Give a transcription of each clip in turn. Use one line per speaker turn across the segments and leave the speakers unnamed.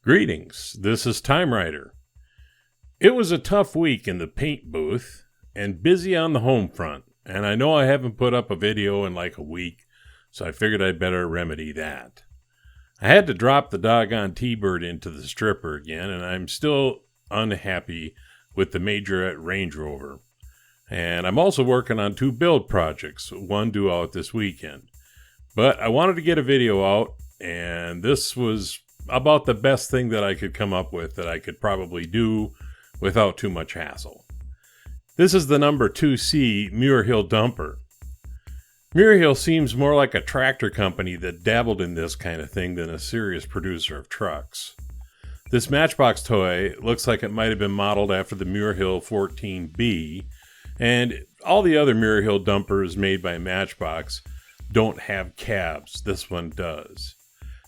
Greetings, this is TimeRider. It was a tough week in the paint booth and busy on the home front, and I know I haven't put up a video in like a week, so I figured I'd better remedy that. I had to drop the doggone T-Bird into the stripper again, and I'm still unhappy with the Majorette Range Rover. And I'm also working on 2 build projects, one due out this weekend. But I wanted to get a video out, and this was about the best thing that I could come up with that I could probably do without too much hassle. This is the number 2C Muir Hill dumper. Muir Hill seems more like a tractor company that dabbled in this kind of thing than a serious producer of trucks. This Matchbox toy looks like it might have been modeled after the Muir Hill 14B, and all the other Muir Hill dumpers made by Matchbox don't have cabs. This one does.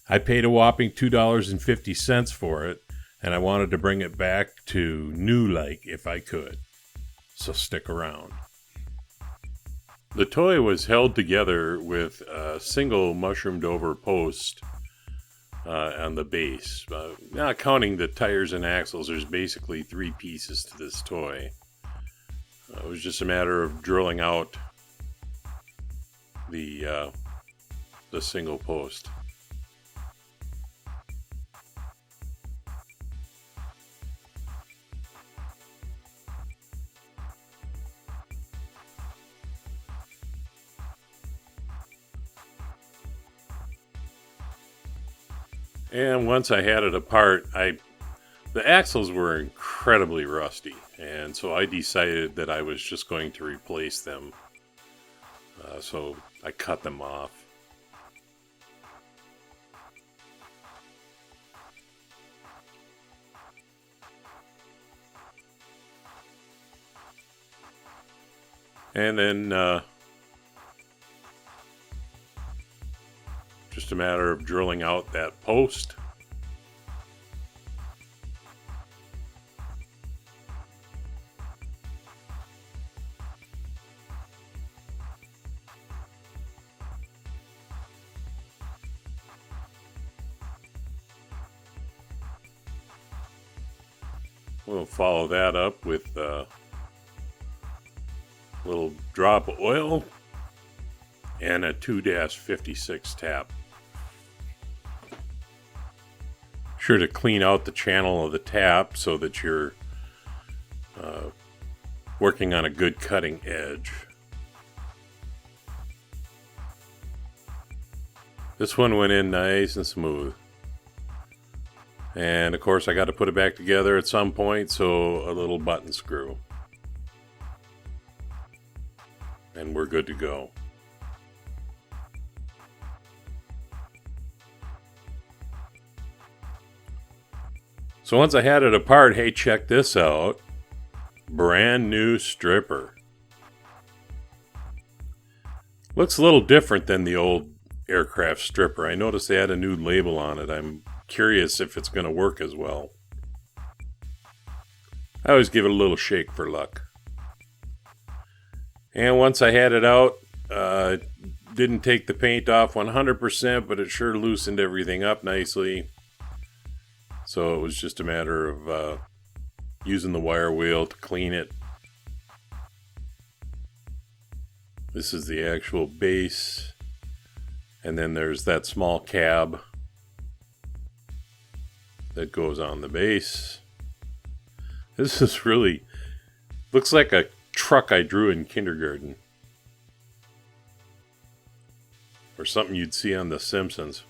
I paid a whopping $2.50 for it, and I wanted to bring it back to new-like if I could. So stick around. The toy was held together with a single mushroomed-over post on the base. Not counting the tires and axles, there's basically 3 pieces to this toy. It was just a matter of drilling out the single post. And once I had it apart, the axles were incredibly rusty, and so I decided that I was just going to replace them. So I cut them off. And then just a matter of drilling out that post. We'll follow that up with a little drop of oil and a 2-56 tap. Sure to clean out the channel of the tap so that you're working on a good cutting edge. This one went in nice and smooth. And of course I got to put it back together at some point, so a little button screw. And we're good to go. So once I had it apart, hey, check this out. Brand new stripper. Looks a little different than the old aircraft stripper. I noticed they had a new label on it. I'm curious if it's going to work as well. I always give it a little shake for luck. And once I had it out, didn't take the paint off 100%, but it sure loosened everything up nicely. So it was just a matter of using the wire wheel to clean it. This is the actual base. And then there's that small cab that goes on the base. This is really, looks like a truck I drew in kindergarten. Or something you'd see on The Simpsons.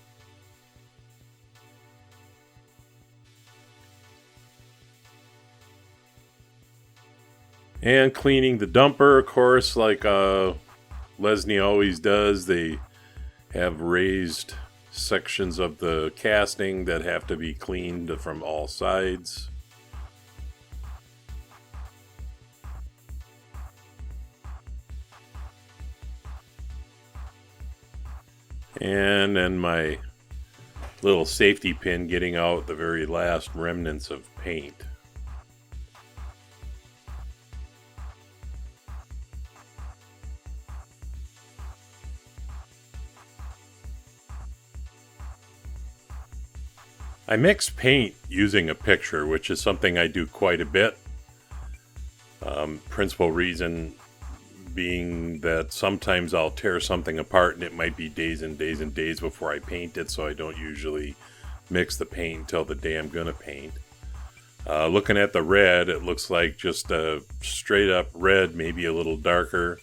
And cleaning the dumper, of course, like Lesney always does. They have raised sections of the casting that have to be cleaned from all sides. And then my little safety pin getting out the very last remnants of paint. I mix paint using a picture, which is something I do quite a bit. Principal reason being that sometimes I'll tear something apart and it might be days and days and days before I paint it, so I don't usually mix the paint until the day I'm gonna paint. Looking at the red, it looks like just a straight up red, maybe a little darker.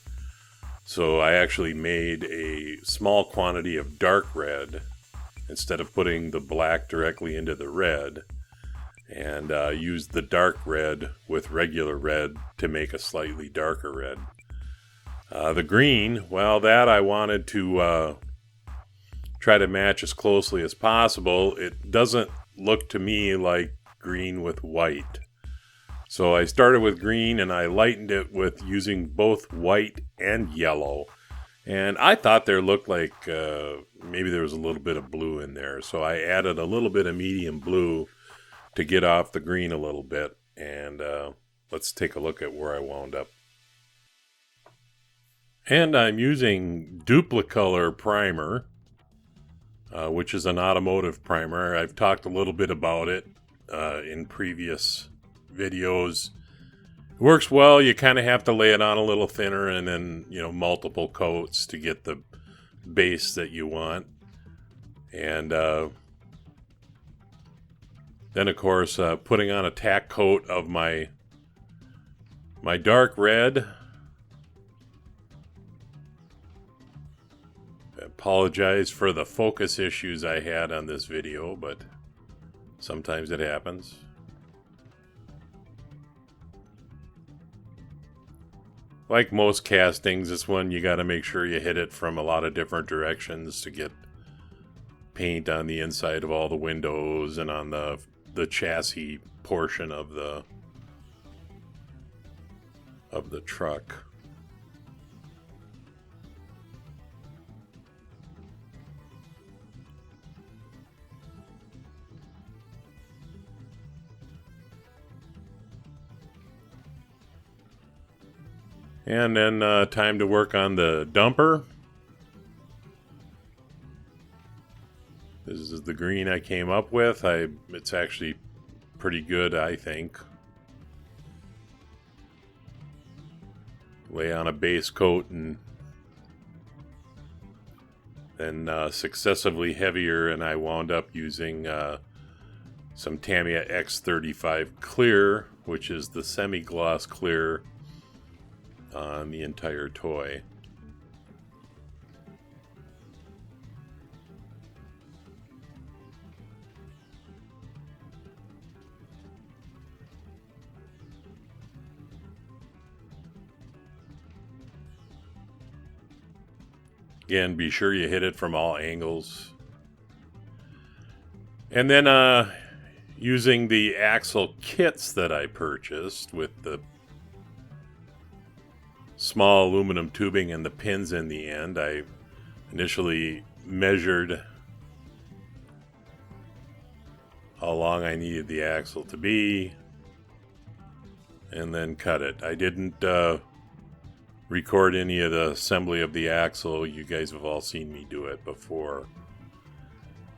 So I actually made a small quantity of dark red instead of putting the black directly into the red, and used the dark red with regular red to make a slightly darker red. The green, well, that I wanted to try to match as closely as possible. It doesn't look to me like green with white. So I started with green and I lightened it with using both white and yellow. And I thought there looked like maybe there was a little bit of blue in there. So I added a little bit of medium blue to get off the green a little bit. And let's take a look at where I wound up. And I'm using Duplicolor primer, which is an automotive primer. I've talked a little bit about it in previous videos. It works well. You kind of have to lay it on a little thinner and then, multiple coats to get the base that you want. And then, of course, putting on a tack coat of my dark red. I apologize for the focus issues I had on this video, but sometimes it happens. Like most castings, this one you got to make sure you hit it from a lot of different directions to get paint on the inside of all the windows and on the chassis portion of the truck. And then time to work on the dumper. This is the green I came up with. It's actually pretty good, I think. Lay on a base coat and then successively heavier, and I wound up using some Tamiya X35 clear, which is the semi-gloss clear on the entire toy. Again, be sure you hit it from all angles. And then using the axle kits that I purchased with the small aluminum tubing and the pins in the end, I initially measured how long I needed the axle to be and then cut it. I didn't record any of the assembly of the axle. You guys have all seen me do it before.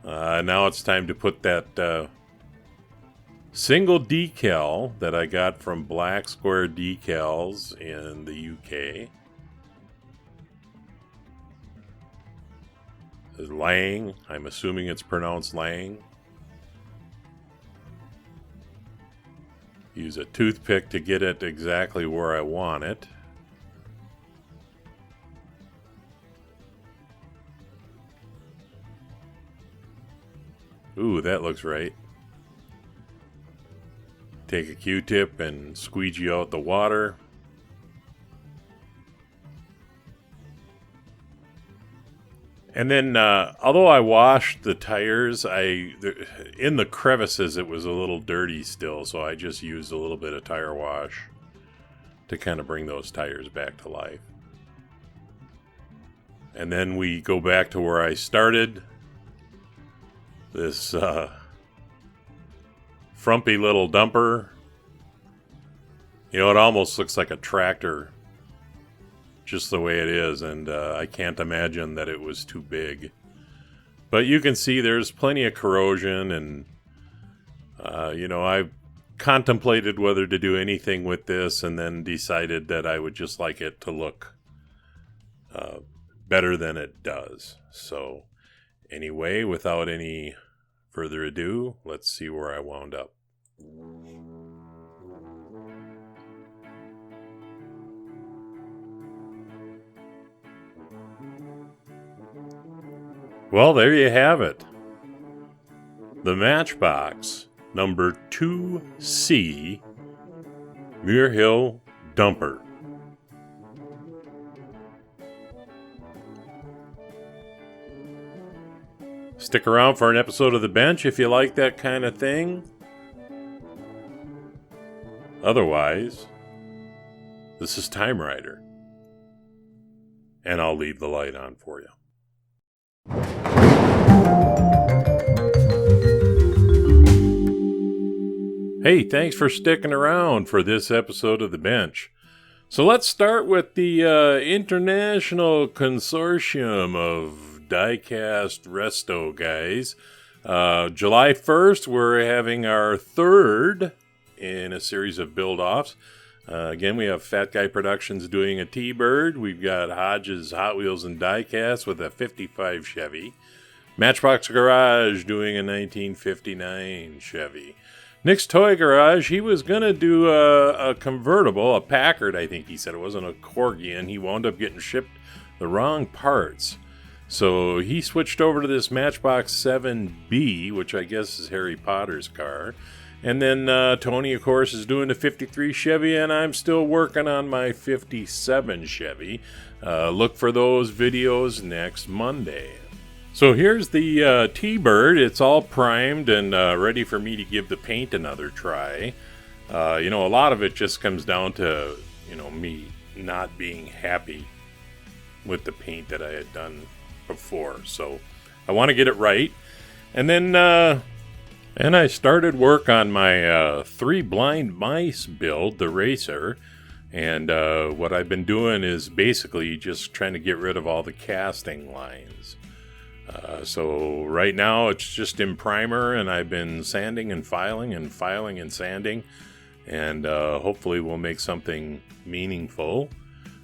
Now it's time to put that single decal that I got from Black Square Decals in the UK. This is Lang. I'm assuming it's pronounced Lang. Use a toothpick to get it exactly where I want it. Ooh, that looks right. Take a Q-tip and squeegee out the water. And then, although I washed the tires, in the crevices it was a little dirty still, so I just used a little bit of tire wash to kind of bring those tires back to life. And then we go back to where I started. This frumpy little dumper. You know, it almost looks like a tractor, just the way it is, and I can't imagine that it was too big. But you can see there's plenty of corrosion, and you know, I've contemplated whether to do anything with this, and then decided that I would just like it to look better than it does. So anyway, without any further ado, let's see where I wound up. Well, there you have it. The Matchbox number 2C Muir Hill Dumper. Stick around for an episode of The Bench if you like that kind of thing. Otherwise, this is TimeRider, and I'll leave the light on for you. Hey, thanks for sticking around for this episode of The Bench. So let's start with the International Consortium of Die-Cast Resto guys. July 1st, we're having our third in a series of build-offs. Again, we have Fat Guy Productions doing a T-Bird. We've got Hodges Hot Wheels and Die-Cast with a 55 Chevy. Matchbox Garage doing a 1959 Chevy. Nick's Toy Garage, he was going to do a convertible, a Packard, I think he said. It wasn't a Corgi, and he wound up getting shipped the wrong parts. So he switched over to this Matchbox 7B, which I guess is Harry Potter's car. And then Tony, of course, is doing the 53 Chevy, and I'm still working on my 57 Chevy. Look for those videos next Monday. So here's the T-Bird. It's all primed and ready for me to give the paint another try. You know, a lot of it just comes down to, you know, me not being happy with the paint that I had done before. So I want to get it right. And then and I started work on my 3 blind mice build, the racer. And what I've been doing is basically just trying to get rid of all the casting lines. So right now it's just in primer, and I've been sanding and filing and filing and sanding. And hopefully we'll make something meaningful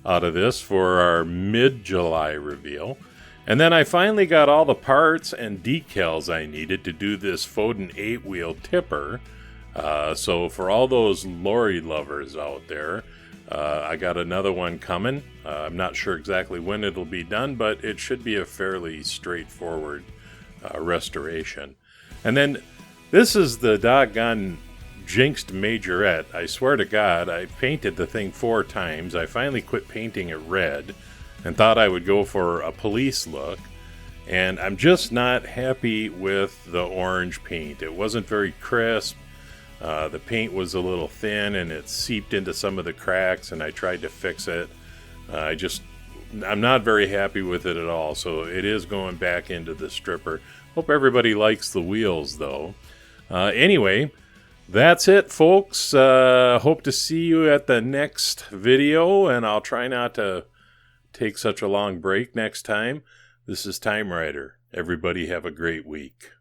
out of this for our mid-July reveal. And then I finally got all the parts and decals I needed to do this Foden 8-wheel tipper. So for all those lorry lovers out there, I got another one coming. I'm not sure exactly when it'll be done, but it should be a fairly straightforward restoration. And then this is the doggone jinxed majorette. I swear to God, I painted the thing 4 times. I finally quit painting it red and thought I would go for a police look. And I'm just not happy with the orange paint. It wasn't very crisp. The paint was a little thin, and it seeped into some of the cracks, and I tried to fix it. I'm not very happy with it at all, so it is going back into the stripper. Hope everybody likes the wheels, though. Anyway, that's it, folks. Hope to see you at the next video, and I'll try not to take such a long break next time. This is TimeRider. Everybody have a great week.